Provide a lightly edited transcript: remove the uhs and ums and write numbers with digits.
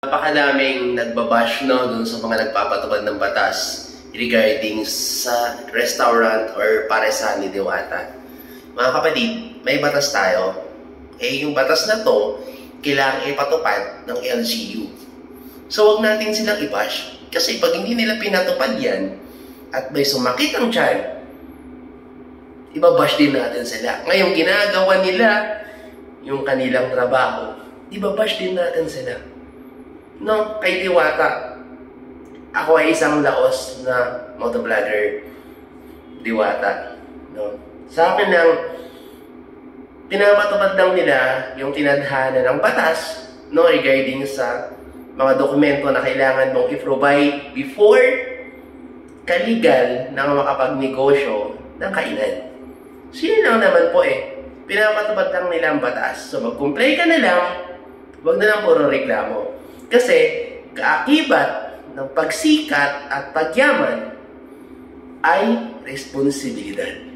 Napakadaming nagbabash dun sa mga nagpapatupad ng batas regarding sa restaurant or paresan ni Diwata. Mga kapatid, may batas tayo. Yung batas na to, kailangan ipatupad ng LGU. So, wag natin silang i-bash. Kasi pag hindi nila pinatupad yan, at may sumakit ang tiyan, ibabash din natin sila. Ngayon, ginagawa nila yung kanilang trabaho, ibabash din natin sila. No, kay Diwata, ako ay isang laos na motovlogger, Diwata. No? Sa akin lang, pinapatupad lang nila yung tinadhana ng batas, no, regarding sa mga dokumento na kailangan mong i-provide before kaligal na makapagnegosyo ng kainan. So yun lang naman po pinapatupad lang nila ang batas. So mag-comply ka na lang, huwag na lang puro reklamo. Kasi kaakibat ng pagsikat at pagyaman ay responsibilidad.